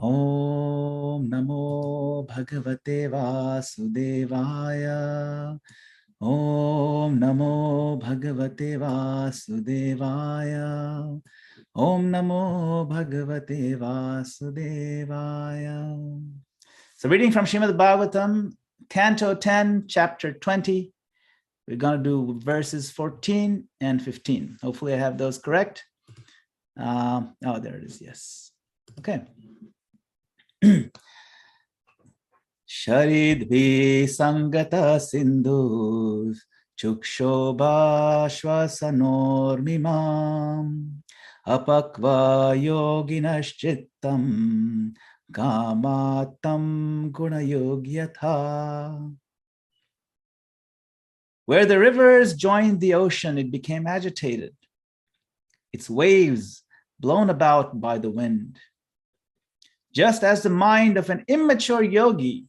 Om Namo Bhagavate Vasudevaya. Om Namo Bhagavate Vasudevaya. Om Namo Bhagavate Vasudevaya. So reading from Srimad Bhagavatam, Canto 10, Chapter 20. We're going to do verses 14 and 15. Hopefully I have those correct. Oh, there it is. Yes. Okay. Sharidvi Sangata Sindhu Chukshobha Shvasanormimam Apakva Yoginaschittam Kamatam Gunayogyatha. Where the rivers joined the ocean, it became agitated, its waves blown about by the wind. Just as the mind of an immature yogi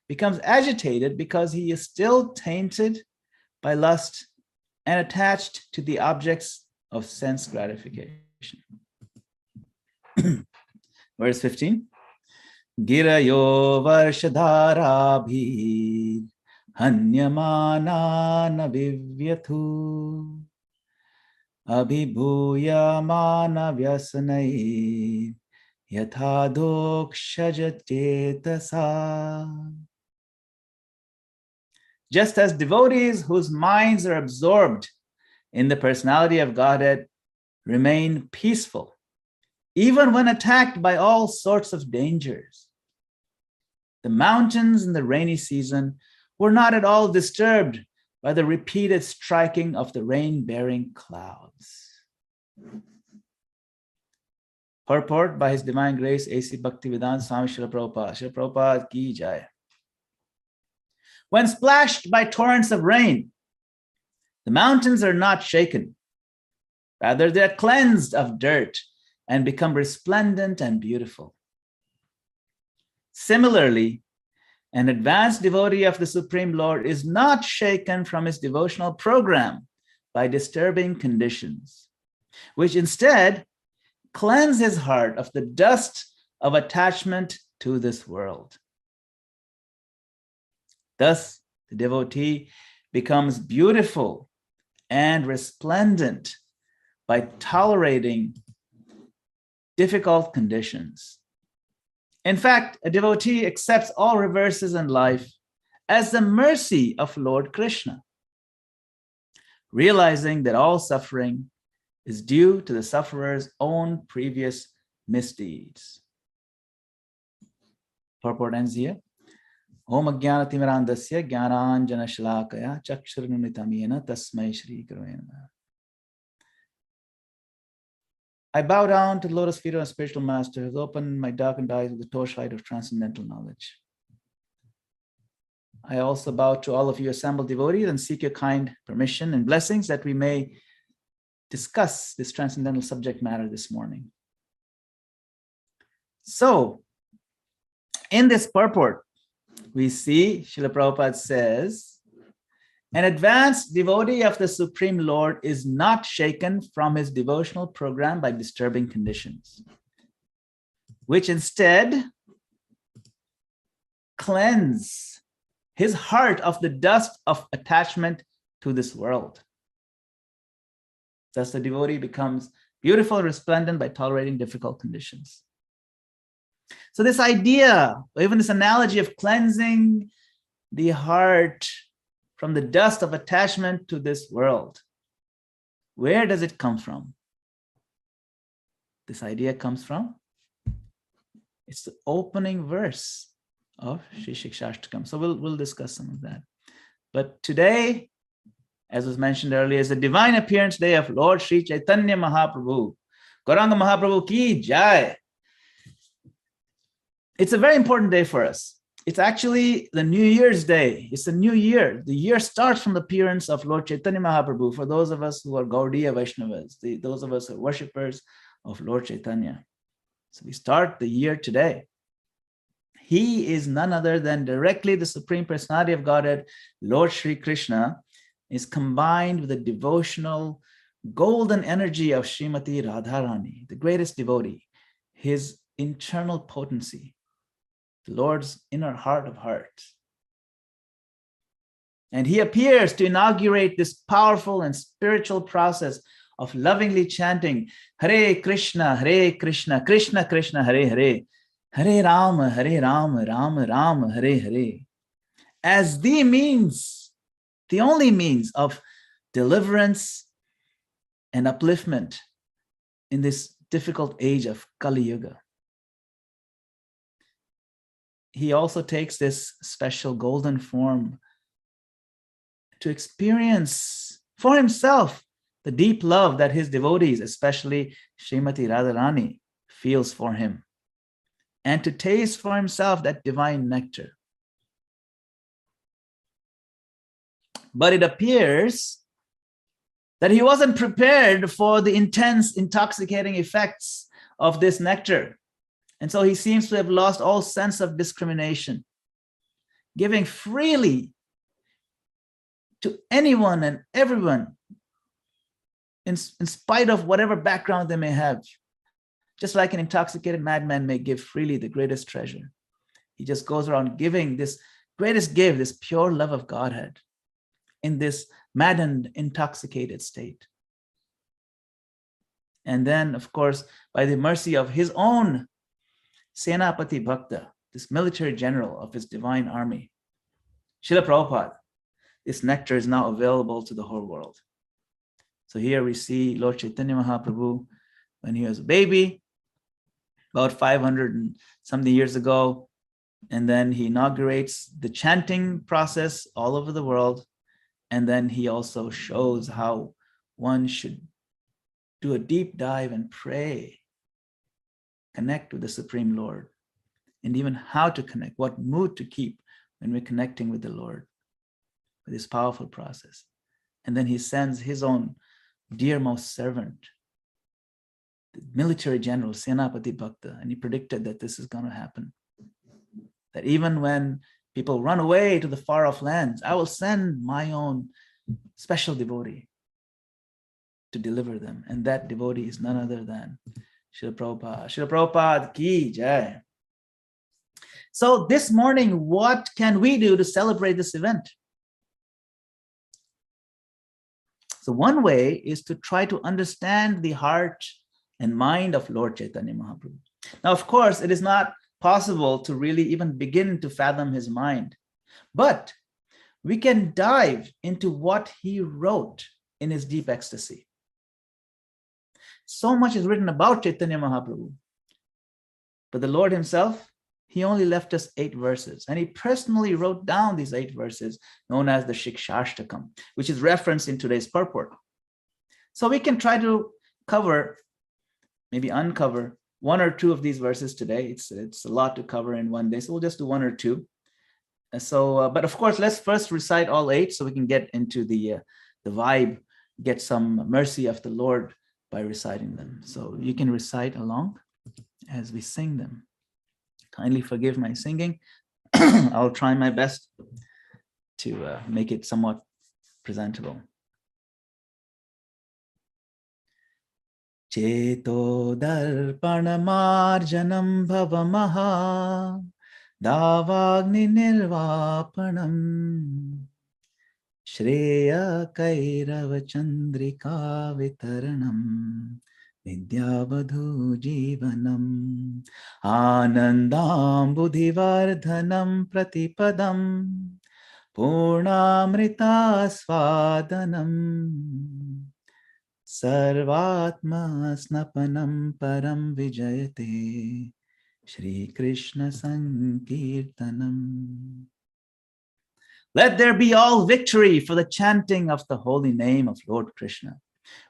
becomes agitated because he is still tainted by lust and attached to the objects of sense gratification. Verse 15. Girayo varshadharabhi hanyamana navivyathu abhibhuya mana vyasanai yathadokshajetasa. Just as devotees whose minds are absorbed in the personality of Godhead remain peaceful, even when attacked by all sorts of dangers. The mountains in the rainy season were not at all disturbed by the repeated striking of the rain-bearing clouds. Purport by His Divine Grace A.C. Bhaktivedanta Swami Srila Prabhupada. Srila Prabhupada ki jai. When splashed by torrents of rain, the mountains are not shaken. Rather, they are cleansed of dirt and become resplendent and beautiful. Similarly, an advanced devotee of the Supreme Lord is not shaken from his devotional program by disturbing conditions, which instead cleanse his heart of the dust of attachment to this world. Thus, the devotee becomes beautiful and resplendent by tolerating difficult conditions. In fact, a devotee accepts all reverses in life as the mercy of Lord Krishna, realizing that all suffering is due to the sufferer's own previous misdeeds. Purport ends here. Om Ajnana-timirandasya Jnananjana Shalakaya Chakshurununitamena Tasmai Shri Gurave Namaha. I bow down to the lotus feet of a spiritual master who has opened my darkened eyes with the torchlight of transcendental knowledge. I also bow to all of you assembled devotees and seek your kind permission and blessings that we may discuss this transcendental subject matter this morning. So, in this purport, we see Srila Prabhupada says, an advanced devotee of the Supreme Lord is not shaken from his devotional program by disturbing conditions, which instead cleanse his heart of the dust of attachment to this world. Thus, the devotee becomes beautiful and resplendent by tolerating difficult conditions. So this idea, or even this analogy of cleansing the heart from the dust of attachment to this world, where does it come from? This idea comes from, it's the opening verse of Sri Shikshashtakam. So we'll discuss some of that. But today, as was mentioned earlier, is the divine appearance day of Lord Sri Chaitanya Mahaprabhu. Gauranga Mahaprabhu ki jai. It's a very important day for us. It's actually the New Year's Day. It's a new year. The year starts from the appearance of Lord Chaitanya Mahaprabhu for those of us who are Gaudiya Vaishnavas, those of us who are worshippers of Lord Chaitanya. So we start the year today. He is none other than directly the Supreme Personality of Godhead, Lord Sri Krishna, is combined with the devotional golden energy of Srimati Radharani, the greatest devotee. His internal potency, the Lord's inner heart of hearts. And he appears to inaugurate this powerful and spiritual process of lovingly chanting Hare Krishna, Krishna Krishna, Hare Hare, Hare Rama, Rama Rama, Hare Hare, as the means, the only means of deliverance and upliftment in this difficult age of Kali Yuga. He also takes this special golden form to experience for himself the deep love that his devotees, especially Srimati Radharani, feels for him, and to taste for himself that divine nectar. But it appears that he wasn't prepared for the intense, intoxicating effects of this nectar. And so he seems to have lost all sense of discrimination, giving freely to anyone and everyone, in spite of whatever background they may have. Just like an intoxicated madman may give freely the greatest treasure. He just goes around giving this greatest gift, this pure love of Godhead, in this maddened, intoxicated state. And then, of course, by the mercy of his own Senapati Bhakta, this military general of his divine army, Srila Prabhupada, this nectar is now available to the whole world. So here we see Lord Chaitanya Mahaprabhu, when he was a baby, about 500 and something years ago, and then he inaugurates the chanting process all over the world. And then he also shows how one should do a deep dive and pray, connect with the Supreme Lord, and even how to connect, what mood to keep when we're connecting with the Lord, with this powerful process. And then he sends his own dearmost servant, the military general, Senapati Bhakta, and he predicted that this is going to happen. That even when people run away to the far-off lands, I will send my own special devotee to deliver them. And that devotee is none other than Srila Prabhupada. Srila Prabhupada ki jai. So this morning, what can we do to celebrate this event? So one way is to try to understand the heart and mind of Lord Chaitanya Mahaprabhu. Now, of course, it is not possible to really even begin to fathom his mind, but we can dive into what he wrote in his deep ecstasy. So much is written about Chaitanya Mahaprabhu, but the Lord himself, he only left us 8 verses, and he personally wrote down these 8 verses known as the Shikshashtakam, which is referenced in today's purport. So we can try to cover, maybe uncover 1 or 2 of these verses today. It's a lot to cover in one day, so we'll just do 1 or 2. But of course, let's first recite all 8 so we can get into the vibe, get some mercy of the Lord by reciting them. So you can recite along as we sing them. Kindly forgive my singing. I'll try my best to make it somewhat presentable. Cheto darpanamarjanam bhavamaha davagni nirvapanam shreya kairava chandrika vitaranam vidyavadhu jivanam anandam buddhivardhanam pratipadam purnamrita svadanam sarvatma snapanam param vijayate Shri Krishna Sankirtanam. Let there be all victory for the chanting of the holy name of Lord Krishna,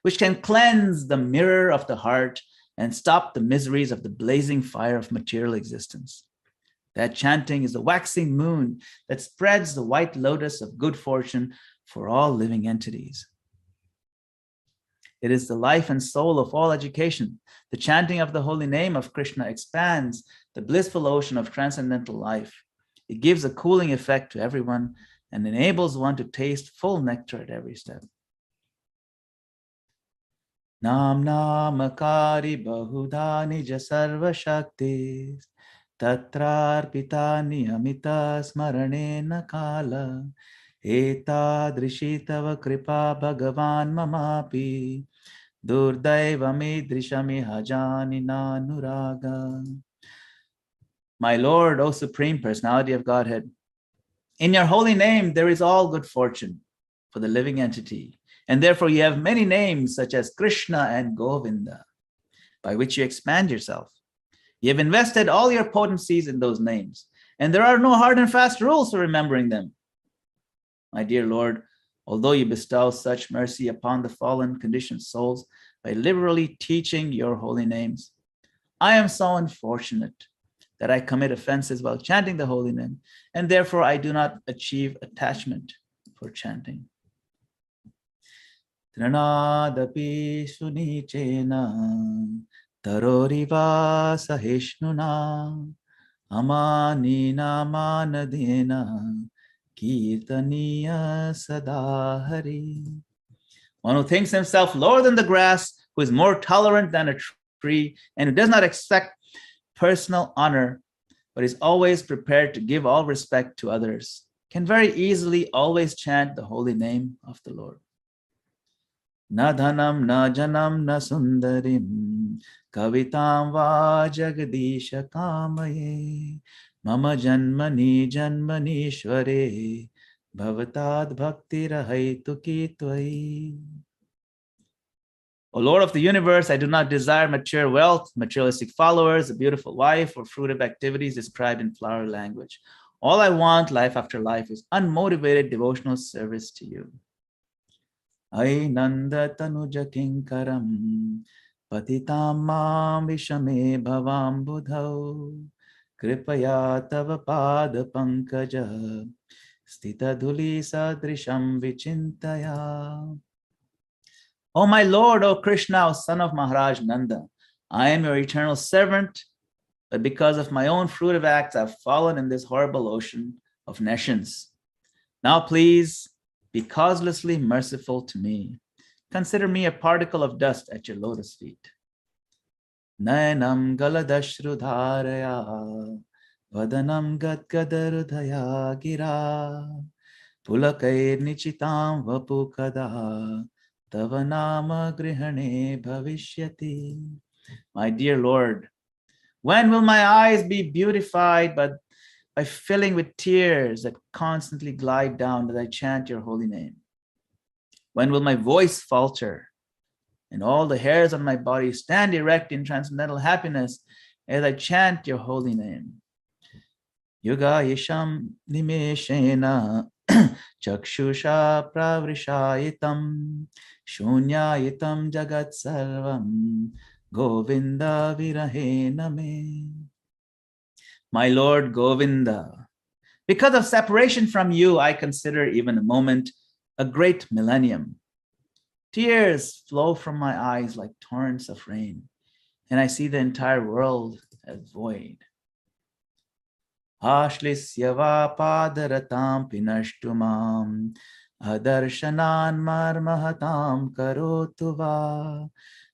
which can cleanse the mirror of the heart and stop the miseries of the blazing fire of material existence. That chanting is the waxing moon that spreads the white lotus of good fortune for all living entities. It is the life and soul of all education. The chanting of the holy name of Krishna expands the blissful ocean of transcendental life. It gives a cooling effect to everyone and enables one to taste full nectar at every step. Nam namakari bahudha nija sarva shaktis tatrarpita niyamita smaranena kala etadrishi tava kripa bhagavan mamapi durdaivam hajani nanuraga. My Lord, O Supreme Personality of Godhead, in your holy name there is all good fortune for the living entity, and therefore you have many names such as Krishna and Govinda, by which you expand yourself. You have invested all your potencies in those names, and there are no hard and fast rules for remembering them. My dear Lord, although you bestow such mercy upon the fallen conditioned souls by liberally teaching your holy names, I am so unfortunate that I commit offenses while chanting the holy name, and therefore I do not achieve attachment for chanting. Tranadapi sunichena taroriva sahishnuna amanina manadena kirtaniya sadahari. One who thinks himself lower than the grass, who is more tolerant than a tree, and who does not expect personal honor, but is always prepared to give all respect to others, can very easily always chant the holy name of the Lord. Na dhanam, na janam, na sundarim, kavitam va jagadisha kamaye, mama janmani janmanishware, bhavatad bhakti rahaitu ki tvai. O Lord of the universe, I do not desire material wealth, materialistic followers, a beautiful wife, or fruitive activities described in flowery language. All I want, life after life, is unmotivated devotional service to you. Ai nanda tanuja kinkaram, patitam mam vishame bhavam budhau, kripaya tava pada pankaja, stita dhuli sadrisham vichintaya. O my Lord, O Krishna, O son of Maharaj Nanda, I am your eternal servant, but because of my own fruitive acts, I've fallen in this horrible ocean of nescience. Now please be causelessly merciful to me. Consider me a particle of dust at your lotus feet. Nayanam galadashrudharaya, vadanam gadgadarudhaya gira, pulakair nichitam vapukada, Tava nama grihane bhavishyati. My dear Lord, when will my eyes be beautified by filling with tears that constantly glide down as I chant your holy name? When will my voice falter and all the hairs on my body stand erect in transcendental happiness as I chant your holy name? Yuga yisham nimeshena chakshusha pravrishayitam shunyayitam jagat sarvam Govinda virahena me. My Lord Govinda, because of separation from you, I consider even a moment a great millennium. Tears flow from my eyes like torrents of rain, and I see the entire world as void. Ashlisya va padaratam pinashtumam adarshanan marmahatam karotu va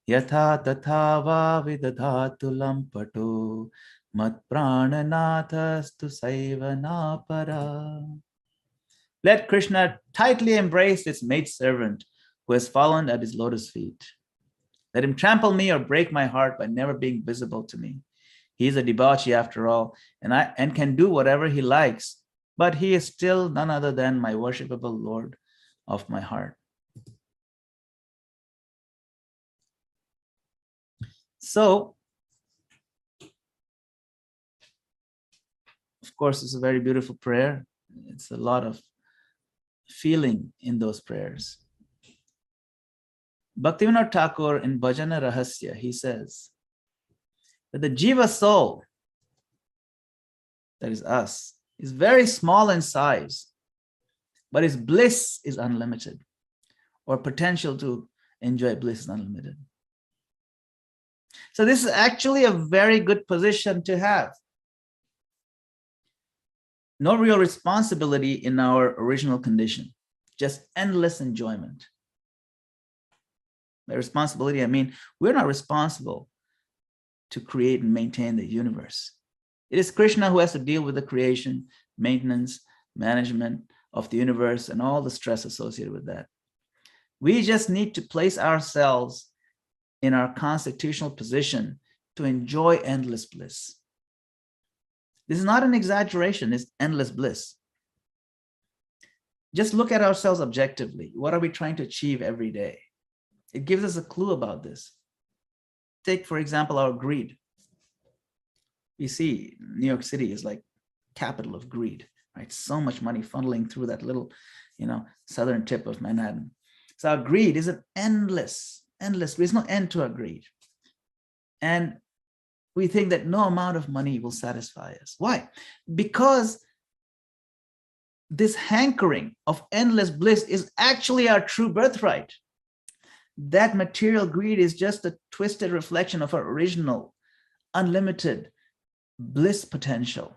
yatha tatha va vidadhatu lampato mat prananathastu saivanapara. Let Krishna tightly embrace this maidservant who has fallen at his lotus feet. Let him trample me or break my heart by never being visible to me. He is a debauchee after all, and can do whatever he likes, but he is still none other than my worshipable Lord of my heart. So, of course, it's a very beautiful prayer. It's a lot of feeling in those prayers. Bhaktivinoda Thakur in Bhajana Rahasya, he says that the Jiva soul, that is us, is very small in size, but his bliss is unlimited, or potential to enjoy bliss is unlimited. So this is actually a very good position to have. No real responsibility in our original condition, just endless enjoyment. By responsibility, I mean we're not responsible to create and maintain the universe. It is Krishna who has to deal with the creation, maintenance, management of the universe, and all the stress associated with that. We just need to place ourselves in our constitutional position to enjoy endless bliss. This is not an exaggeration, it's endless bliss. Just look at ourselves objectively. What are we trying to achieve every day? It gives us a clue about this. Take, for example, our greed. You see, New York City is like capital of greed, right? So much money funneling through that little, southern tip of Manhattan. So our greed is an endless. There's no end to our greed. And we think that no amount of money will satisfy us. Why? Because this hankering of endless bliss is actually our true birthright. That material greed is just a twisted reflection of our original, unlimited bliss potential.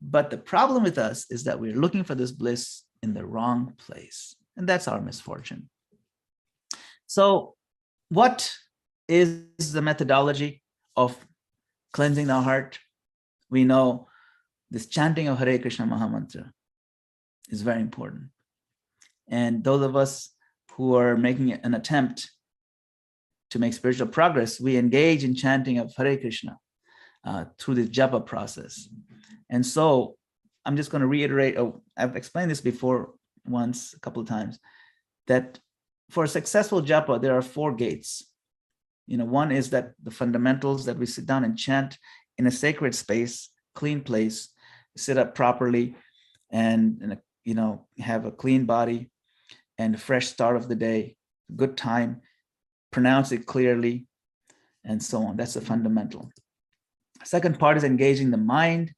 But the problem with us is that we're looking for this bliss in the wrong place. And that's our misfortune. So what is the methodology of cleansing the heart? We know this chanting of Hare Krishna Mahamantra is very important. And those of us who are making an attempt to make spiritual progress, we engage in chanting of Hare Krishna through the japa process. And so I'm just going to reiterate, I've explained this before once, a couple of times, that for a successful japa, there are 4 gates. One is that the fundamentals, that we sit down and chant in a sacred space, clean place, sit up properly, and have a clean body and a fresh start of the day, good time, pronounce it clearly, and so on. That's the fundamental. Second part is engaging the mind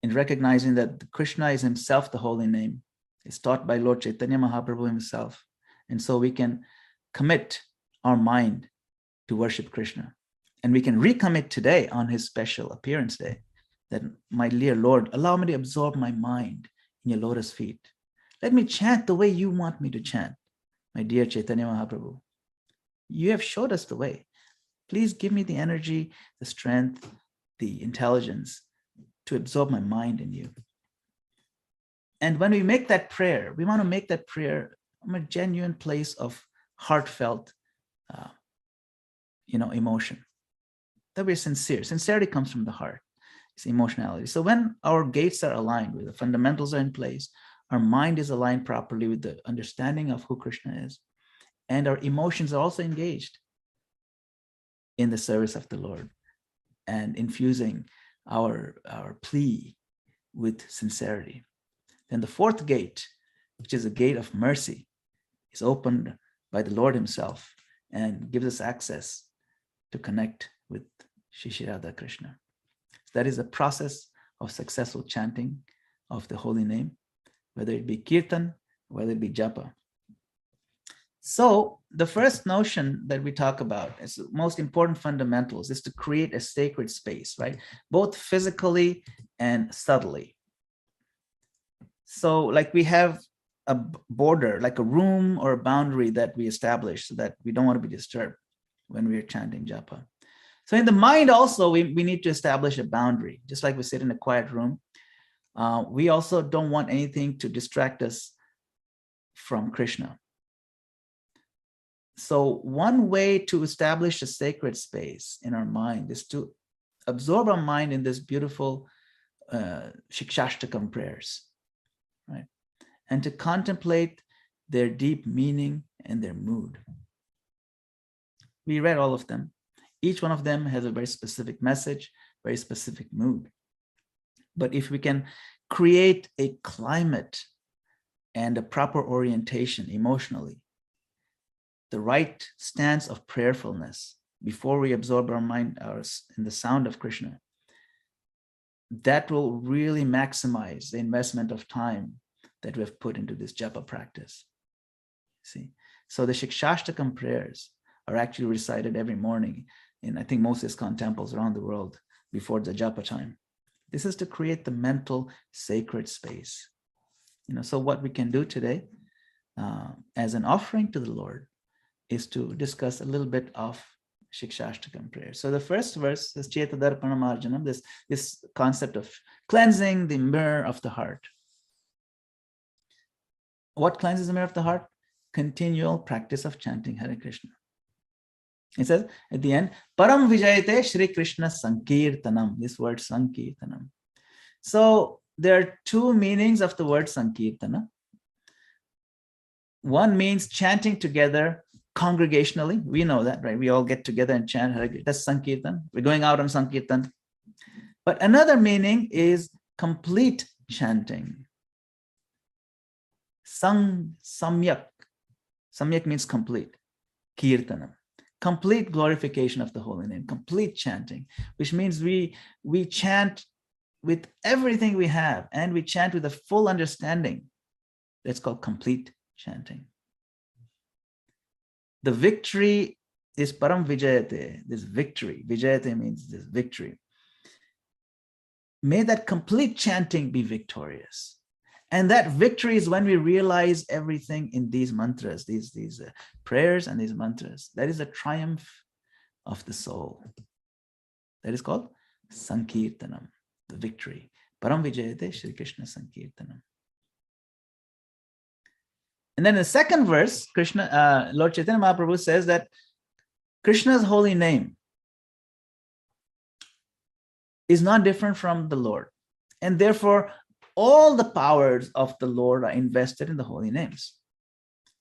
in recognizing that Krishna is himself the holy name. It's taught by Lord Chaitanya Mahaprabhu himself. And so we can commit our mind to worship Krishna. And we can recommit today on his special appearance day that, my dear Lord, allow me to absorb my mind in your lotus feet. Let me chant the way you want me to chant, my dear Chaitanya Mahaprabhu. You have showed us the way. Please give me the energy, the strength, the intelligence to absorb my mind in you. And when we make that prayer, we want to make that prayer from a genuine place of heartfelt, emotion. That we're sincere. Sincerity comes from the heart. It's emotionality. So when our gates are aligned, with the fundamentals are in place, our mind is aligned properly with the understanding of who Krishna is, and our emotions are also engaged in the service of the Lord and infusing our plea with sincerity. Then the 4th gate, which is a gate of mercy, is opened by the Lord himself and gives us access to connect with Shri Radha Krishna. So that is a process of successful chanting of the holy name, whether it be kirtan, whether it be japa. So the first notion that we talk about is the most important fundamentals is to create a sacred space, right? Both physically and subtly. So like we have a border, like a room or a boundary that we establish so that we don't want to be disturbed when we're chanting japa. So in the mind also, we need to establish a boundary. Just like we sit in a quiet room, we also don't want anything to distract us from Krishna. So one way to establish a sacred space in our mind is to absorb our mind in this beautiful Shikshashtakam prayers, right? And to contemplate their deep meaning and their mood. We read all of them. Each one of them has a very specific message, very specific mood. But if we can create a climate and a proper orientation emotionally, the right stance of prayerfulness before we absorb our mind in the sound of Krishna, that will really maximize the investment of time that we have put into this japa practice. See, so the Shikshashtakam prayers are actually recited every morning in, I think, most ISKCON temples around the world before the japa time. This is to create the mental sacred space. So what we can do today, as an offering to the Lord is to discuss a little bit of Shikshashtakam prayer. So the first verse is Chetadharpanamarjanam, this concept of cleansing the mirror of the heart. What cleanses the mirror of the heart? Continual practice of chanting Hare Krishna. It says at the end, Param Vijayate Shri Krishna Sankirtanam. This word Sankirtanam. So there are two meanings of the word Sankirtana. One means chanting together congregationally. We know that, right? We all get together and chant Hare Krishna. That's Sankirtan. We're going out on Sankirtan. But another meaning is complete chanting. Samyak. Samyak means complete. Kirtanam. Complete glorification of the holy name, complete chanting, which means we chant with everything we have, and we chant with a full understanding. That's called complete chanting. The victory is Param Vijayate, this victory. Vijayate means this victory. May that complete chanting be victorious. And that victory is when we realize everything in these mantras, these prayers and these mantras. That is a triumph of the soul. That is called Sankirtanam, the victory. Param Vijayate Shri Krishna Sankirtanam. And then in the second verse, Lord Chaitanya Mahaprabhu says that Krishna's holy name is not different from the Lord. And therefore, all the powers of the Lord are invested in the holy names.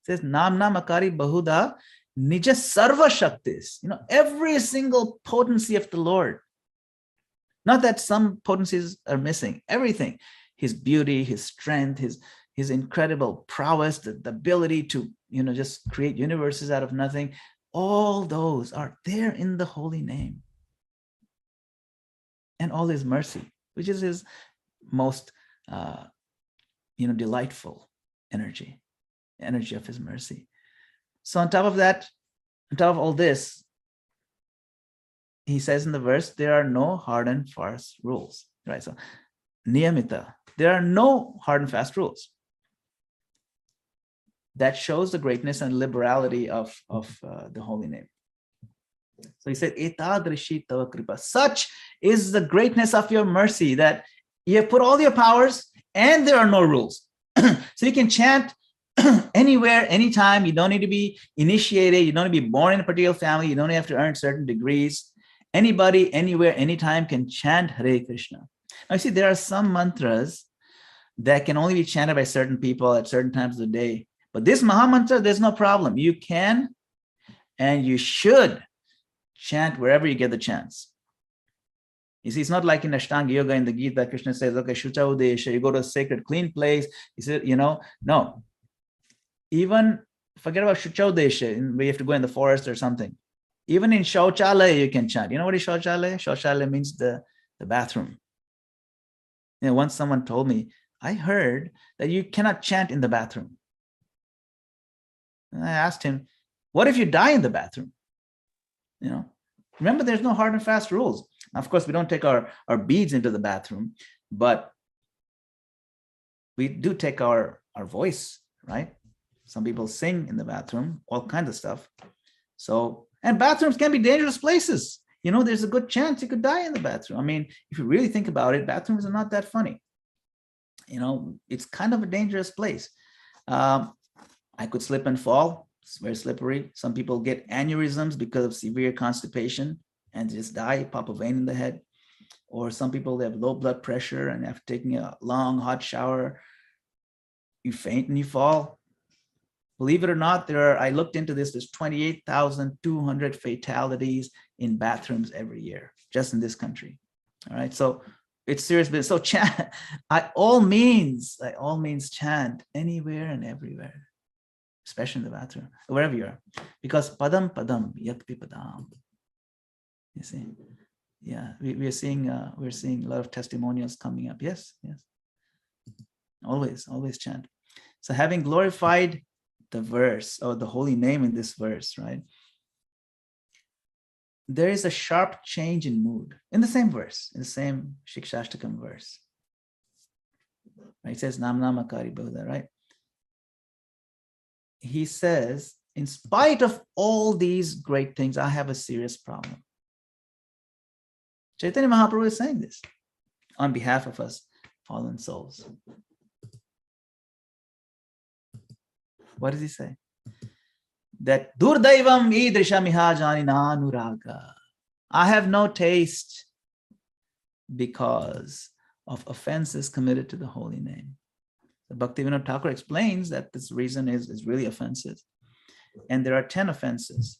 It says, Nam Namakari Bahuda Nija Sarva Shaktis. Every single potency of the Lord. Not that some potencies are missing. Everything. His beauty, his strength, his incredible prowess, the ability to, just create universes out of nothing. All those are there in the holy name. And all his mercy, which is his most delightful energy of his mercy. So on top of that, on top of all this, he says in the verse, there are no hard and fast rules, right? So niyamita, there are no hard and fast rules. That shows the greatness and liberality of the holy name. So he said, Etadrishi tava kripa. Such is the greatness of your mercy that you have put all your powers and there are no rules. So you can chant anywhere, anytime. You don't need to be initiated. You don't need to be born in a particular family. You don't have to earn certain degrees. Anybody, anywhere, anytime can chant Hare Krishna. Now, you see, there are some mantras that can only be chanted by certain people at certain times of the day. But this Maha Mantra, there's no problem. You can and you should chant wherever you get the chance. You see, it's not like in Ashtanga Yoga in the Gita, Krishna says, okay, Shucha Udesha, you go to a sacred, clean place. He said, no. Even forget about Shucha Udesha, where you have to go in the forest or something. Even in Shauchalaya, you can chant. You know what is Shauchalaya? Shauchalaya means the bathroom. Once someone told me, I heard that you cannot chant in the bathroom. And I asked him, what if you die in the bathroom? Remember, there's no hard and fast rules. Now, of course, we don't take our beads into the bathroom, but we do take our voice, right? Some people sing in the bathroom, all kinds of stuff. So, and bathrooms can be dangerous places. There's a good chance you could die in the bathroom. I mean, if you really think about it, bathrooms are not that funny. It's kind of a dangerous place. I could slip and fall. It's very slippery. Some people get aneurysms because of severe constipation and just die, pop a vein in the head. Or some people, they have low blood pressure and after taking a long hot shower, you faint and you fall. Believe it or not, I looked into this, there's 28,200 fatalities in bathrooms every year, just in this country. All right, so it's serious business. So chant, by all means chant anywhere and everywhere, especially in the bathroom, wherever you are, because padam yakti padam. You see, yeah, we're seeing a lot of testimonials coming up. Yes, always chant. So having glorified the verse or the holy name in this verse, right? There is a sharp change in mood in the same verse, in the same Shikshashtakam verse. Right? It says Nam Namakari Bahuda, right? he says, in spite of all these great things, I have a serious problem. Chaitanya Mahaprabhu is saying this on behalf of us fallen souls. What does he say? That Durdaivam idrisha mihajanina anuraga. I have no taste because of offenses committed to the holy name. So Bhaktivinoda Thakur explains that this reason is really offenses. And there are 10 offenses,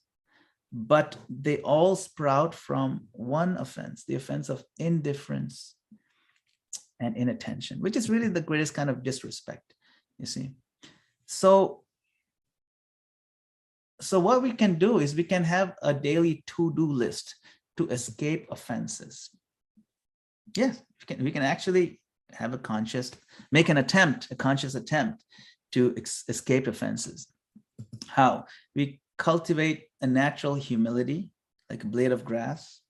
but they all sprout from one offense, the offense of indifference and inattention, which is really the greatest kind of disrespect, you see. So what we can do is we can have a daily to-do list to escape offenses. Yes, we can actually have a conscious attempt to escape offenses. How? We cultivate a natural humility, like a blade of grass.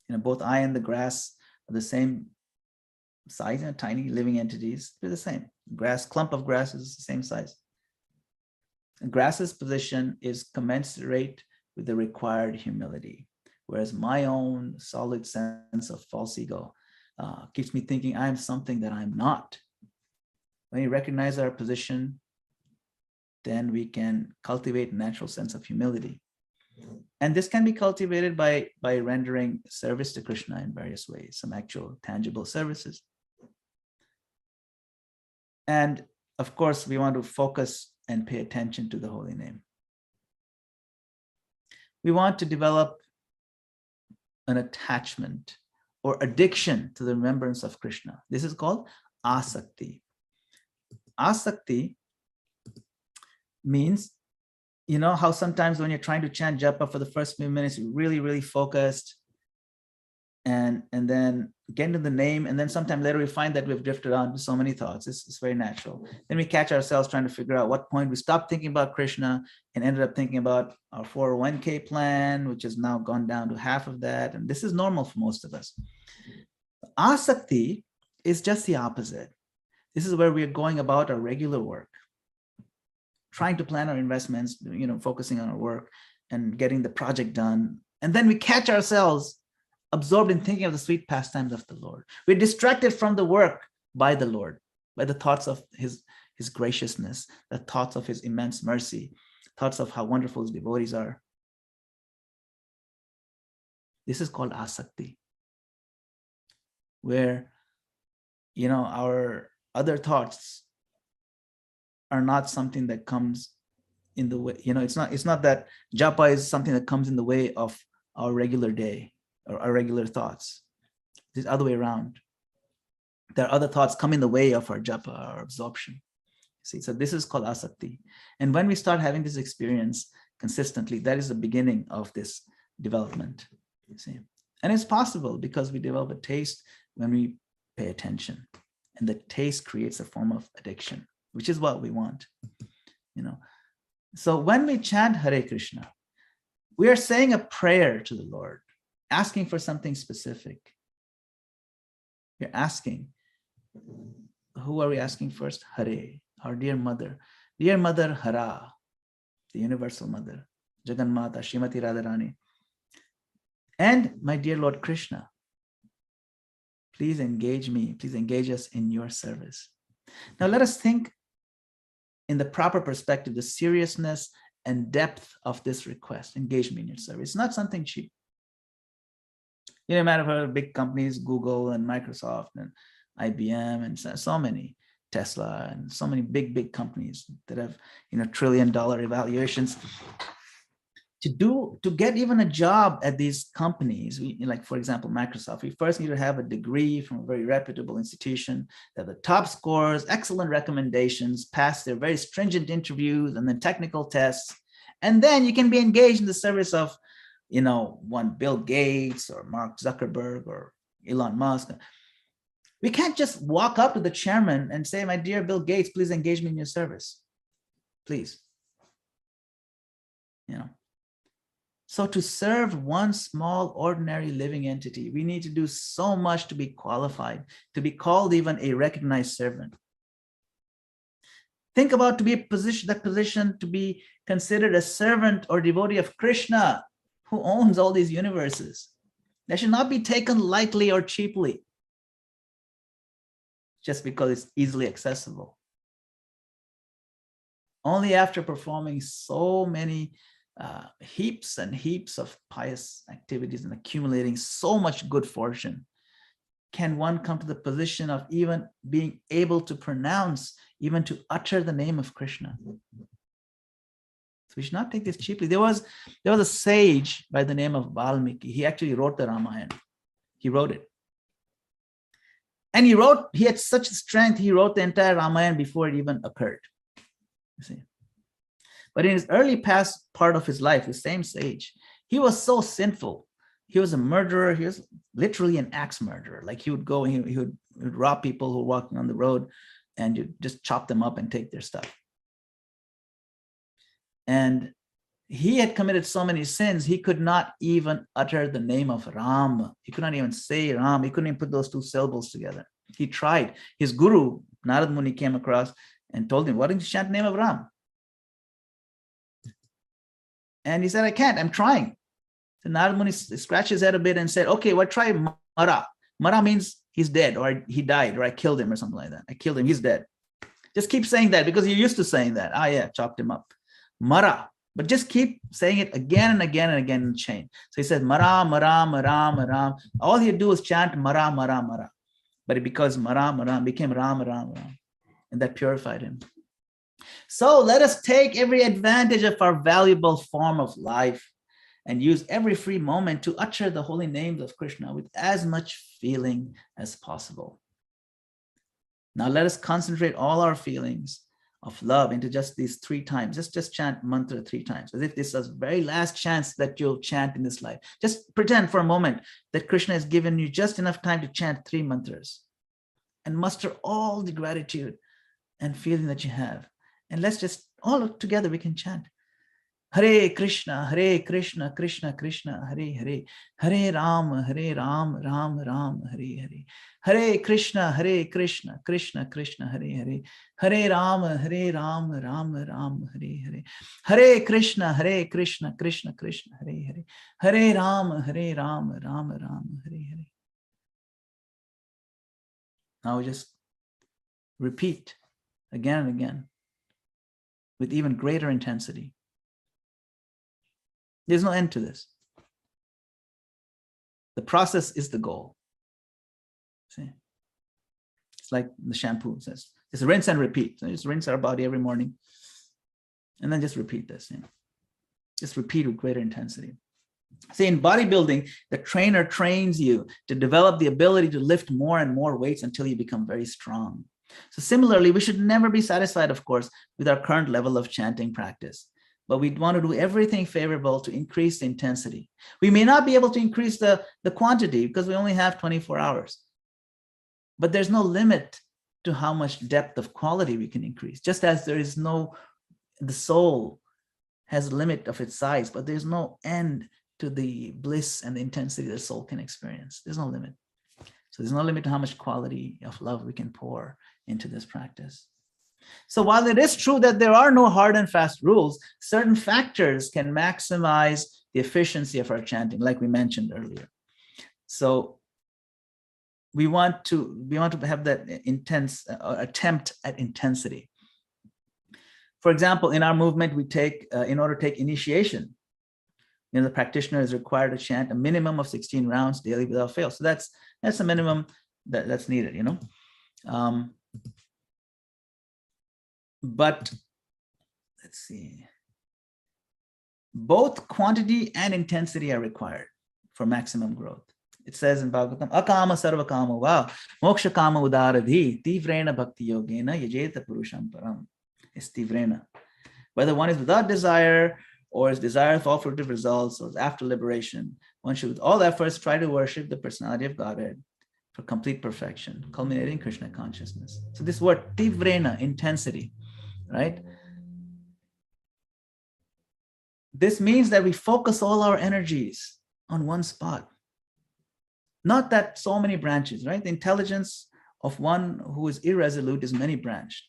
Both I and the grass are the same size, tiny living entities. They're the same. Clump of grass is the same size. And grass's position is commensurate with the required humility, whereas my own solid sense of false ego keeps me thinking I am something that I'm not. When we recognize our position, then we can cultivate a natural sense of humility. And this can be cultivated by rendering service to Krishna in various ways, some actual tangible services. And of course, we want to focus and pay attention to the holy name. We want to develop an attachment or addiction to the remembrance of Krishna. This is called asakti. Asakti means, how sometimes when you're trying to chant japa for the first few minutes, you're really, really focused, and then get into the name, and then sometime later we find that we've drifted on to so many thoughts. It's very natural. Then we catch ourselves trying to figure out what point we stopped thinking about Krishna and ended up thinking about our 401k plan, which has now gone down to half of that. And this is normal for most of us. Asakti is just the opposite. This is where we are going about our regular work, trying to plan our investments, focusing on our work and getting the project done. And then we catch ourselves absorbed in thinking of the sweet pastimes of the Lord. We're distracted from the work by the Lord, by the thoughts of his graciousness, the thoughts of his immense mercy, thoughts of how wonderful his devotees are. This is called asakti, where, our other thoughts are not something that comes in the way. It's not that japa is something that comes in the way of our regular day or our regular thoughts. It's the other way around. There are other thoughts come in the way of our japa, our absorption. See, so this is called asakti. And when we start having this experience consistently, that is the beginning of this development. You see, and it's possible because we develop a taste when we pay attention, and the taste creates a form of addiction, which is what we want. So when we chant Hare Krishna, we are saying a prayer to the Lord, asking for something specific. We're asking. Who are we asking first? Hare, our dear mother. Dear Mother Hara, the universal mother, Jagannatha, Srimati Radharani. And my dear Lord Krishna, please engage me, please engage us in your service. Now let us think in the proper perspective, the seriousness and depth of this request. Engage me in your service. It's not something cheap. Matter of big companies, Google and Microsoft and IBM and so many, Tesla and so many big companies that have, $1 trillion evaluations. To get even a job at these companies, like for example, Microsoft, we first need to have a degree from a very reputable institution, that the top scores, excellent recommendations, pass their very stringent interviews and then technical tests. And then you can be engaged in the service of, one Bill Gates or Mark Zuckerberg or Elon Musk. We can't just walk up to the chairman and say, my dear Bill Gates, please engage me in your service. Please. So to serve one small, ordinary living entity, we need to do so much to be qualified, to be called even a recognized servant. Think about to be that position to be considered a servant or devotee of Krishna, who owns all these universes. That should not be taken lightly or cheaply, just because it's easily accessible. Only after performing so many heaps and heaps of pious activities and accumulating so much good fortune can one come to the position of even being able to pronounce, even to utter the name of Krishna. So we should not take this cheaply. There was a sage by the name of Valmiki. He actually wrote the Ramayana. He wrote it. And he had such strength, he wrote the entire Ramayana before it even occurred. You see. But in his early past part of his life, the same sage, he was so sinful. He was a murderer. He was literally an axe murderer. Like he would go and he would rob people who were walking on the road, and you just chop them up and take their stuff. And he had committed so many sins, he could not even utter the name of Ram. He could not even say Ram. He couldn't even put those two syllables together. He tried. His guru, Narad Muni, came across and told him, why don't you chant the name of Ram? And he said, I can't, I'm trying. So Narad Muni scratched his head a bit and said, okay, well, try Mara. Mara means he's dead, or he died, or I killed him, or something like that. I killed him, he's dead. Just keep saying that, because you're used to saying that. Ah, yeah, chopped him up. Mara. But just keep saying it again and again and again in chain. So he says, Mara, Mara, Mara, Mara. All he'd do is chant Mara, Mara, Mara. But because Mara, Mara became Ram, Ram, Ram. And that purified him. So let us take every advantage of our valuable form of life and use every free moment to utter the holy names of Krishna with as much feeling as possible. Now let us concentrate all our feelings of love into just these 3 times. Just chant mantra 3 times, as if this is the very last chance that you'll chant in this life. Just pretend for a moment that Krishna has given you just enough time to chant 3 mantras and muster all the gratitude and feeling that you have. And let's just all together we can chant. Hare Krishna, Krishna Krishna, Hare Hare, Hare Ram, Ram Ram, Hare Hare. Hare Krishna, Krishna Krishna, Hare Hare, Hare Ram, Ram Ram, Hare Hare. Hare Krishna, Krishna Krishna, Hare Hare, Hare Ram, Ram Ram, Hare Hare. Now we just repeat again and again with even greater intensity. There's no end to this. The process is the goal. See? It's like the shampoo says, just rinse and repeat. So just rinse our body every morning and then just repeat this. Just repeat with greater intensity. See, in bodybuilding, the trainer trains you to develop the ability to lift more and more weights until you become very strong. So similarly, we should never be satisfied, of course, with our current level of chanting practice. But we want to do everything favorable to increase the intensity. We may not be able to increase the quantity because we only have 24 hours. But there's no limit to how much depth of quality we can increase. Just as there is the soul has a limit of its size, but there's no end to the bliss and the intensity the soul can experience. There's no limit. So there's no limit to how much quality of love we can pour into this practice. So while it is true that there are no hard and fast rules, certain factors can maximize the efficiency of our chanting, like we mentioned earlier. So we want to have that intense attempt at intensity. For example, in our movement, we take, in order to take initiation, the practitioner is required to chant a minimum of 16 rounds daily without fail. So that's a minimum that's needed, But let's see. Both quantity and intensity are required for maximum growth. It says in Bhagavatam, akama sarva kama va moksha kama udaradhi tivrena bhakti yogena yajeta purusham param. It's tivrena. Whether one is without desire or is desire for all fruitive results or is after liberation, one should with all efforts try to worship the personality of Godhead for complete perfection, culminating in Krishna consciousness. So this word tivrena, intensity, right? This means that we focus all our energies on one spot. Not that so many branches, right? The intelligence of one who is irresolute is many branched,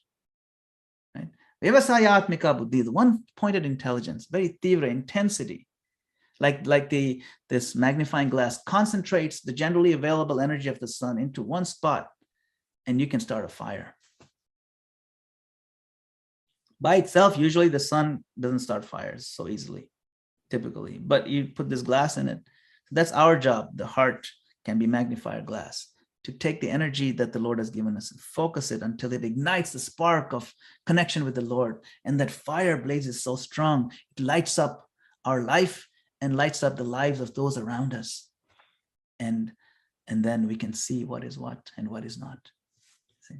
right? Vyavasayatmika buddhi, the one-pointed intelligence, very tivra, intensity, like this magnifying glass concentrates the generally available energy of the sun into one spot, and you can start a fire. By itself, usually the sun doesn't start fires so easily, typically, but you put this glass in it. That's our job. The heart can be magnifier glass, to take the energy that the Lord has given us and focus it until it ignites the spark of connection with the Lord. And that fire blazes so strong, it lights up our life and lights up the lives of those around us. And then we can see what is what and what is not. See?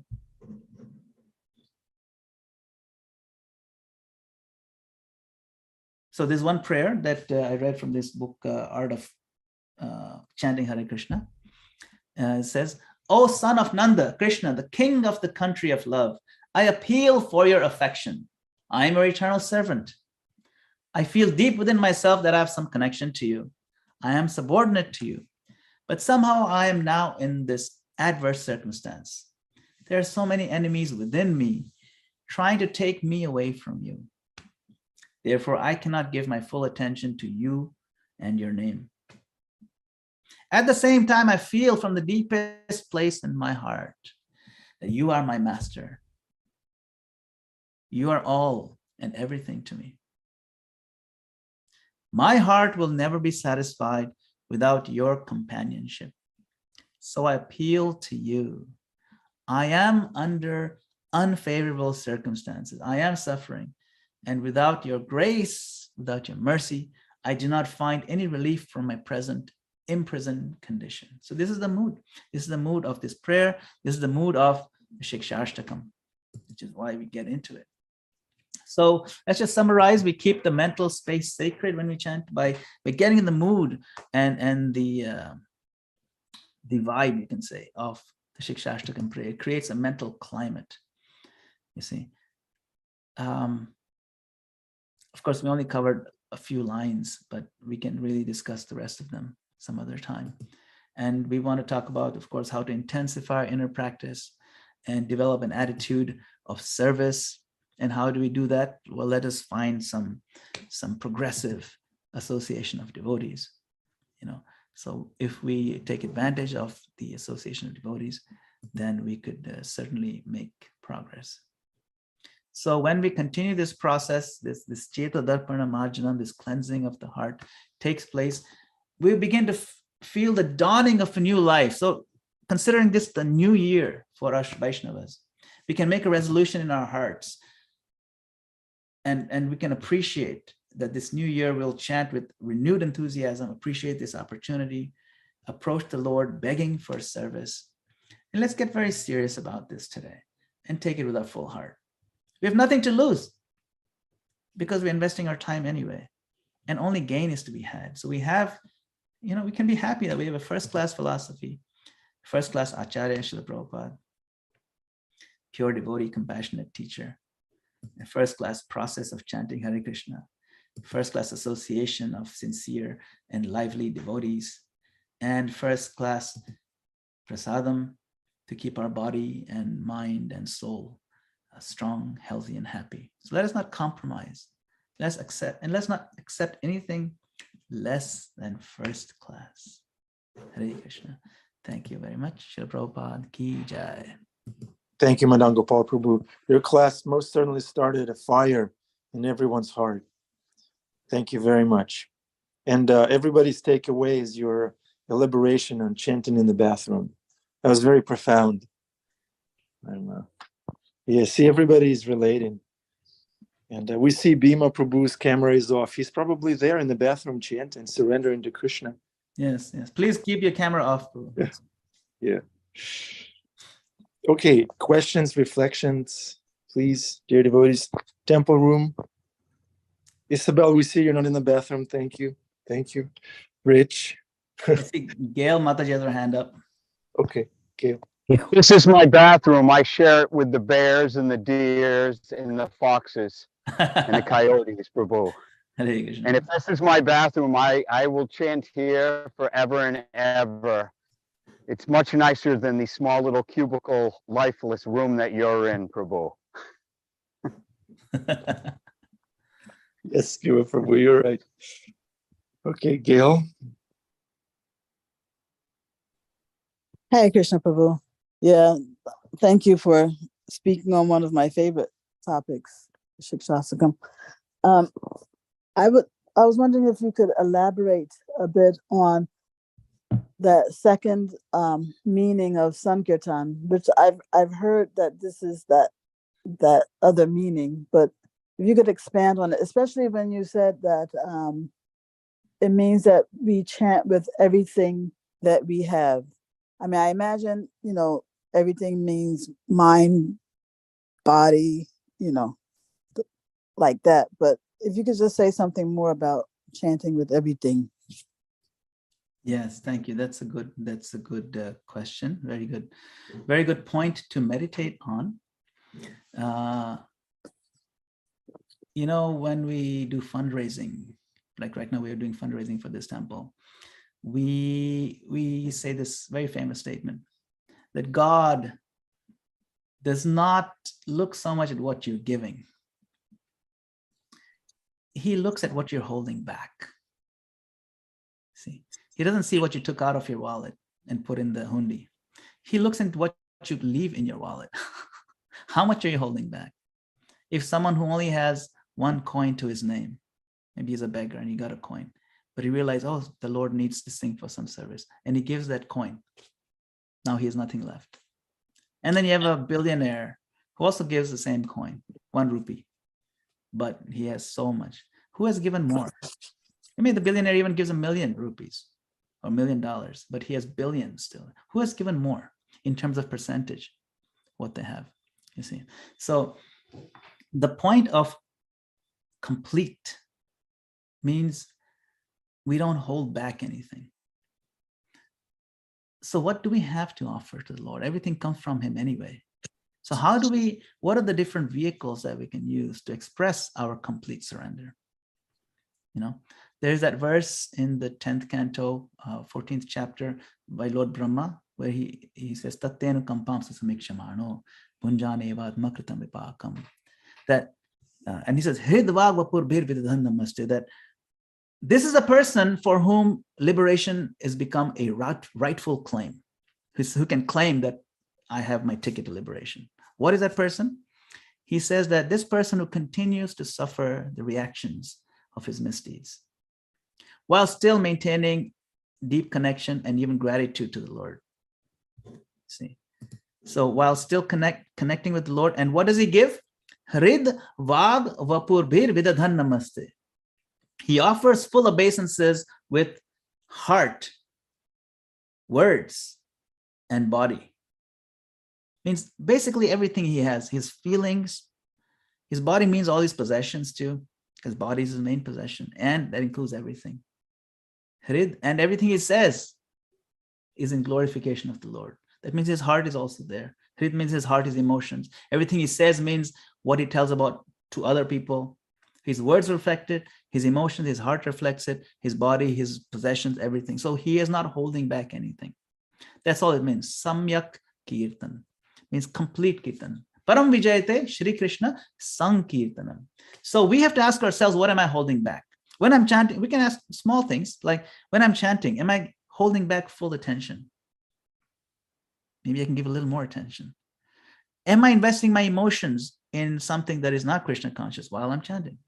So there's one prayer that I read from this book, Art of Chanting Hare Krishna. It says, "O son of Nanda, Krishna, the king of the country of love, I appeal for your affection. I am your eternal servant. I feel deep within myself that I have some connection to you. I am subordinate to you, but somehow I am now in this adverse circumstance. There are so many enemies within me trying to take me away from you. Therefore, I cannot give my full attention to you and your name. At the same time, I feel from the deepest place in my heart that you are my master. You are all and everything to me. My heart will never be satisfied without your companionship. So I appeal to you. I am under unfavorable circumstances. I am suffering. And without your grace, without your mercy, I do not find any relief from my present imprisoned condition." So this is the mood. This is the mood of this prayer. This is the mood of the Shikshashtakam, which is why we get into it. So let's just summarize. We keep the mental space sacred when we chant by getting in the mood and the vibe, you can say, of the Shikshashtakam prayer. It creates a mental climate, you see. Of course, we only covered a few lines, but we can really discuss the rest of them some other time. And we want to talk about, of course, how to intensify our inner practice and develop an attitude of service. And how do we do that? Well, let us find some progressive association of devotees. So if we take advantage of the association of devotees, then we could certainly make progress. So when we continue this process, this Cheta Darpana Marjanam, this cleansing of the heart takes place, we begin to feel the dawning of a new life. So considering this the new year for us Vaishnavas, we can make a resolution in our hearts, and we can appreciate that this new year we'll chant with renewed enthusiasm, appreciate this opportunity, approach the Lord begging for service. And let's get very serious about this today and take it with our full heart. We have nothing to lose because we're investing our time anyway, and only gain is to be had. So we have, we can be happy that we have a first-class philosophy, first-class Acharya Srila Prabhupada, pure devotee, compassionate teacher, a first-class process of chanting Hare Krishna, first-class association of sincere and lively devotees, and first-class prasadam to keep our body and mind and soul strong, healthy, and happy. So let us not compromise. Let's not accept anything less than first class. Hare Krishna. Thank you very much. Srila Prabhupada Ki Jai. Thank you, Madana-gopāla Prabhu. Your class most certainly started a fire in everyone's heart. Thank you very much. And everybody's takeaway is your elaboration on chanting in the bathroom. That was very profound. Yeah, see, everybody's relating. And we see Bhima Prabhu's camera is off. He's probably there in the bathroom chanting, surrendering to Krishna. Yes. Please keep your camera off, Prabhu. Yeah. Okay, questions, reflections, please, dear devotees. Temple room. Isabel, we see you're not in the bathroom. Thank you. Rich. I see Gail Mataji has her hand up. Okay, Gail. This is my bathroom. I share it with the bears and the deers and the foxes and the coyotes, Prabhu. And if this is my bathroom, I will chant here forever and ever. It's much nicer than the small little cubicle, lifeless room that you're in, Prabhu. Yes, Prabhu, you're right. Okay, Gail. Hare Krishna Prabhu. Yeah, thank you for speaking on one of my favorite topics, Shikshastakam. I was wondering if you could elaborate a bit on that second meaning of Sankirtan, which I've heard that this is that other meaning, but if you could expand on it, especially when you said that it means that we chant with everything that we have. I mean, I imagine, everything means mind, body, like that. But if you could just say something more about chanting with everything. Yes, thank you. That's a good question. Very good point to meditate on. When we do fundraising, like right now we are doing fundraising for this temple, we say this very famous statement that God does not look so much at what you're giving. He looks at what you're holding back. See, he doesn't see what you took out of your wallet and put in the hundi. He looks at what you leave in your wallet. How much are you holding back? If someone who only has one coin to his name, maybe he's a beggar and he got a coin, but he realized, oh, the Lord needs this thing for some service, and he gives that coin. Now he has nothing left. And then you have a billionaire who also gives the same coin, 1 rupee, but he has so much. Who has given more? I mean, the billionaire even gives 1 million rupees or $1 million, but he has billions still. Who has given more in terms of percentage, what they have, you see? So the point of complete means we don't hold back anything. So what do we have to offer to the Lord? Everything comes from him anyway. So what are the different vehicles that we can use to express our complete surrender? There's that verse in the 10th canto, 14th chapter by Lord Brahma, where he says, Tattenu kampam sasamikshamaano punjane vadmakritam vipakam. That, and he says, Hridvag vapur bir vidadhan namaste, that this is a person for whom liberation has become a rightful claim, who can claim that I have my ticket to liberation. What is that person? He says that this person who continues to suffer the reactions of his misdeeds, while still maintaining deep connection and even gratitude to the Lord. See, so while still connecting with the Lord, and what does he give? Hrid vag vapur bir vidadhan namaste. He offers full obeisances with heart, words, and body. Means basically everything he has, his feelings, his body means all his possessions too, because body is his main possession, and that includes everything. Hrid, and everything he says is in glorification of the Lord. That means his heart is also there. Hrid means his heart, his emotions. Everything he says means what he tells about to other people. His words reflect it, his emotions, his heart reflects it, his body, his possessions, everything. So he is not holding back anything. That's all it means. Samyak Kirtan means complete Kirtan. Param Vijayate Shri Krishna Sankirtanam. So we have to ask ourselves, what am I holding back? When I'm chanting, we can ask small things like, when I'm chanting, am I holding back full attention? Maybe I can give a little more attention. Am I investing my emotions in something that is not Krishna conscious while I'm chanting?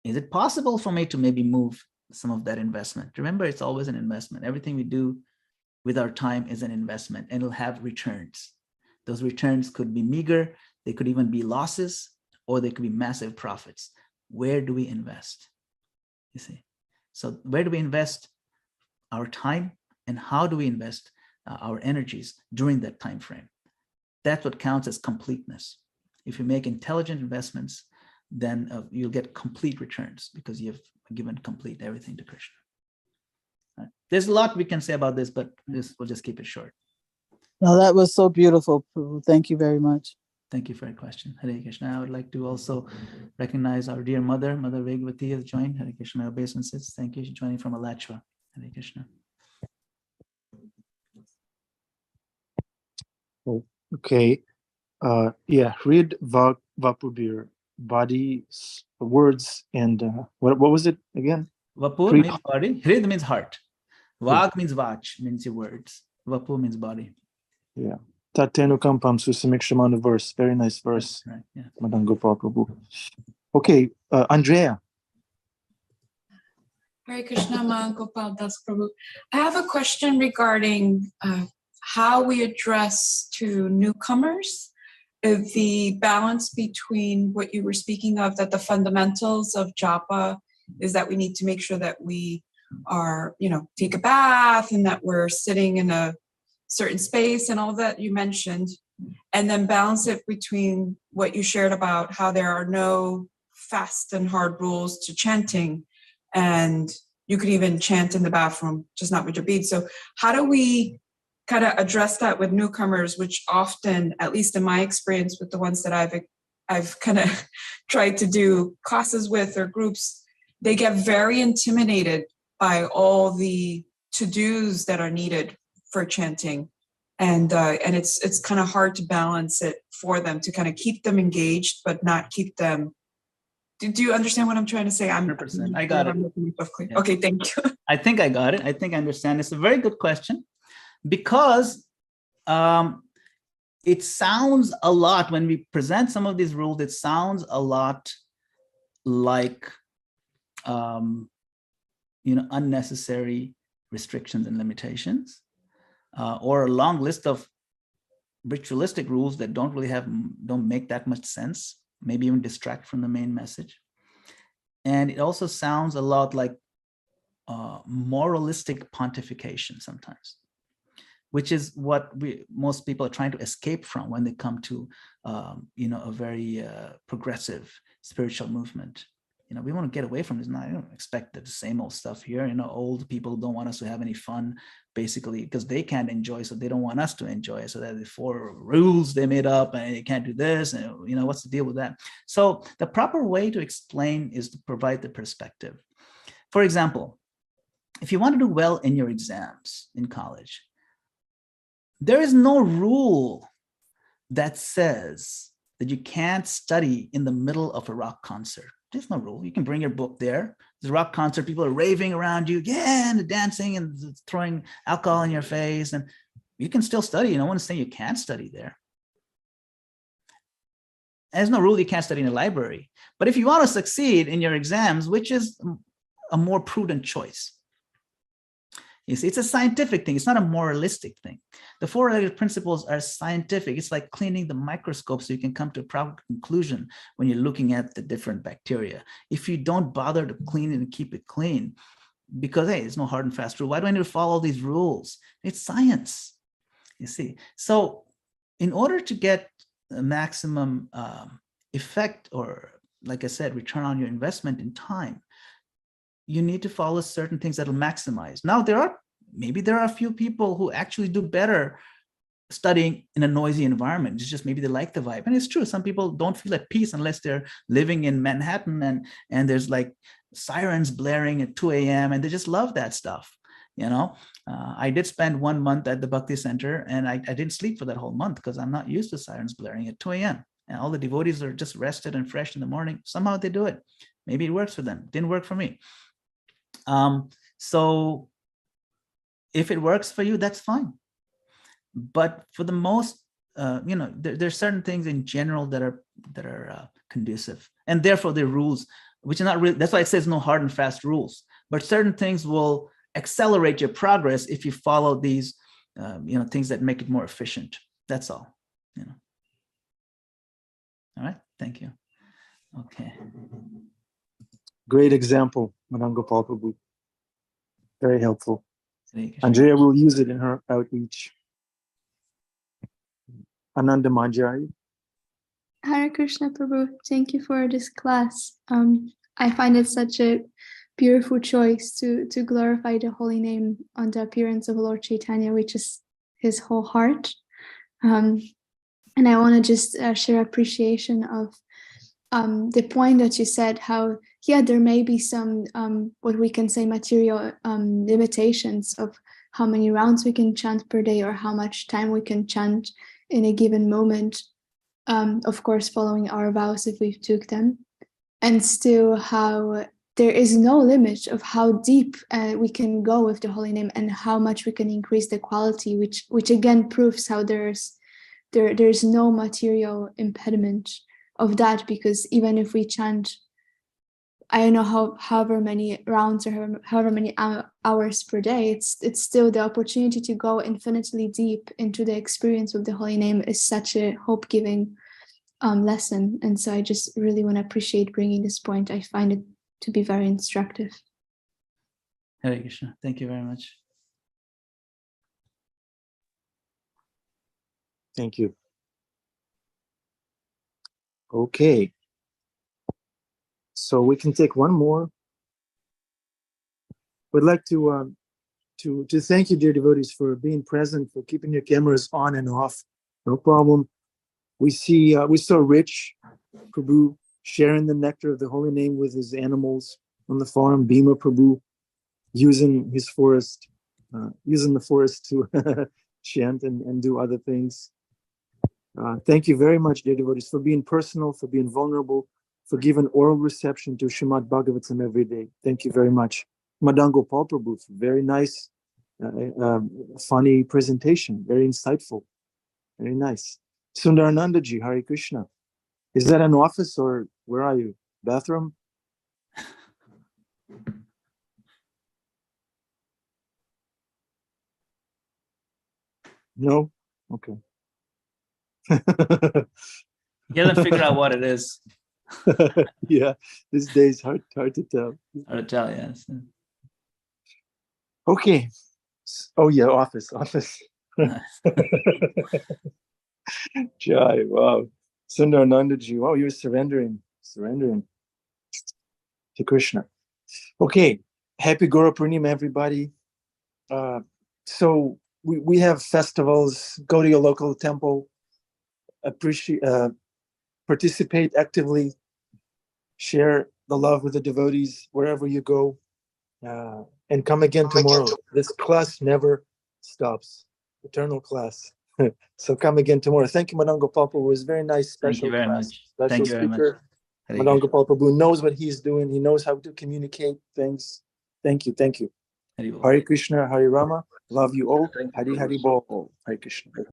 Is it possible for me to maybe move some of that investment? Remember, it's always an investment. Everything we do with our time is an investment, and it'll have returns. Those returns could be meager, they could even be losses, or they could be massive profits. Where do we invest? You see, so where do we invest our time, and how do we invest our energies during that time frame? That's what counts as completeness. If you make intelligent investments, then you'll get complete returns because you've given complete everything to Krishna. Right. There's a lot we can say about this, but we'll just keep it short. No, that was so beautiful. Thank you very much. Thank you for your question. Hare Krishna. I would like to also recognize our dear mother, Mother Vegavati has joined. Hare Krishna, obeisances. Thank you. She's joining from Alachua. Hare Krishna. Okay. Yeah, Hrid Vag Vapubir, body, words, and what was it again? Vapur means body. Hrid means heart. Vag means vach, means your words. Vapu means body. Yeah. Tatenu Kampam Susamikshramana verse. Very nice verse. Right. Yeah. Madana-gopāla Prabhu. Okay, Andrea. Hare Krishna, Madana-gopāla Das Prabhu. I have a question regarding how we address to newcomers the balance between what you were speaking of, that the fundamentals of japa is that we need to make sure that we are, take a bath and that we're sitting in a certain space and all that you mentioned, and then balance it between what you shared about how there are no fast and hard rules to chanting, and you could even chant in the bathroom, just not with your beads. So how do we kind of address that with newcomers, which often, at least in my experience with the ones that I've kind of tried to do classes with or groups, they get very intimidated by all the to-dos that are needed for chanting, and it's kind of hard to balance it for them, to kind of keep them engaged but not keep them. Do you understand what I'm trying to say? 100%. I got it. Yeah. Okay, thank you. I think I got it. I think I understand. It's a very good question, because it sounds a lot, when we present some of these rules, it sounds a lot like unnecessary restrictions and limitations, or a long list of ritualistic rules that don't make that much sense, maybe even distract from the main message. And it also sounds a lot like moralistic pontification sometimes, which is what most people are trying to escape from when they come to a very progressive spiritual movement. We want to get away from this. Now, I don't expect the same old stuff here. Old people don't want us to have any fun, basically, because they can't enjoy, so they don't want us to enjoy. So that the 4 rules they made up, and you can't do this, and what's the deal with that? So the proper way to explain is to provide the perspective. For example, if you want to do well in your exams in college, there is no rule that says that you can't study in the middle of a rock concert. There's no rule. You can bring your book there. There's a rock concert, people are raving around you, and dancing and throwing alcohol in your face, and you can still study. No one's saying you can't study there. There's no rule you can't study in a library. But if you want to succeed in your exams, which is a more prudent choice, you see, it's a scientific thing. It's not a moralistic thing. The 4 related principles are scientific. It's like cleaning the microscope so you can come to a proper conclusion when you're looking at the different bacteria. If you don't bother to clean it and keep it clean, because, hey, there's no hard and fast rule. Why do I need to follow all these rules? It's science, you see. So in order to get a maximum effect, or, like I said, return on your investment in time, you need to follow certain things that'll maximize. Now, maybe there are a few people who actually do better studying in a noisy environment. It's just maybe they like the vibe. And it's true, some people don't feel at peace unless they're living in Manhattan and there's like sirens blaring at 2 a.m. and they just love that stuff. I did spend 1 month at the Bhakti Center, and I didn't sleep for that whole month because I'm not used to sirens blaring at 2 a.m. And all the devotees are just rested and fresh in the morning. Somehow they do it. Maybe it works for them. Didn't work for me. So if it works for you, that's fine. But for the most, there's certain things in general that are conducive, and therefore the rules, which are not really, that's why it says no hard and fast rules, but certain things will accelerate your progress if you follow these, things that make it more efficient. That's all, All right, thank you. Okay. Great example, Madana-gopāla Prabhu. Very helpful. Andrea will use it in her outreach. Ananda Manjari. Hare Krishna Prabhu, thank you for this class. I find it such a beautiful choice to glorify the holy name on the appearance of Lord Chaitanya, which is his whole heart. And I want to just share appreciation of the point that you said, how, there may be some, what we can say, material limitations of how many rounds we can chant per day or how much time we can chant in a given moment. of course, following our vows if we took them, and still how there is no limit of how deep we can go with the holy name and how much we can increase the quality, which again proves how there's no material impediment of that, because even if we chant, I don't know however many rounds or however many hours per day, it's still the opportunity to go infinitely deep into the experience of the holy name is such a hope-giving lesson. And so I just really want to appreciate bringing this point. I find it to be very instructive. Hare Krishna. Thank you very much. Thank you. Okay. So we can take one more. We'd like to thank you, dear devotees, for being present, for keeping your cameras on and off. No problem. We saw Rich Prabhu sharing the nectar of the holy name with his animals on the farm. Bhima Prabhu using his forest, using the forest to chant and do other things. Thank you very much, dear devotees, for being personal, for being vulnerable, for giving oral reception to Srimad Bhagavatam every day. Thank you very much. Madana-gopāla Prabhu, very nice, funny presentation, very insightful, very nice. Sundaranandaji, Hare Krishna. Is that an office or where are you? Bathroom? No? Okay. You haven't figured out what it is. Yeah, these days hard to tell. Hard to tell, yes. Okay. Oh yeah, office. Jai, wow. Sundaranandaji, wow, you're surrendering to Krishna. Okay, happy Guru Purnima, everybody. So we have festivals. Go to your local temple. Participate actively. Share the love with the devotees wherever you go. And come again tomorrow. This class never stops. Eternal class. So come again tomorrow. Thank you, Madana-gopāla. It was very nice, special Thank you very class. much. Special Thank you very speaker. much. Madana-gopāla knows what he's doing. He knows how to communicate things. Thank you. Hare Hare Krishna, Hare Rama. Love you all. Hare Hare Bol. Hare Krishna.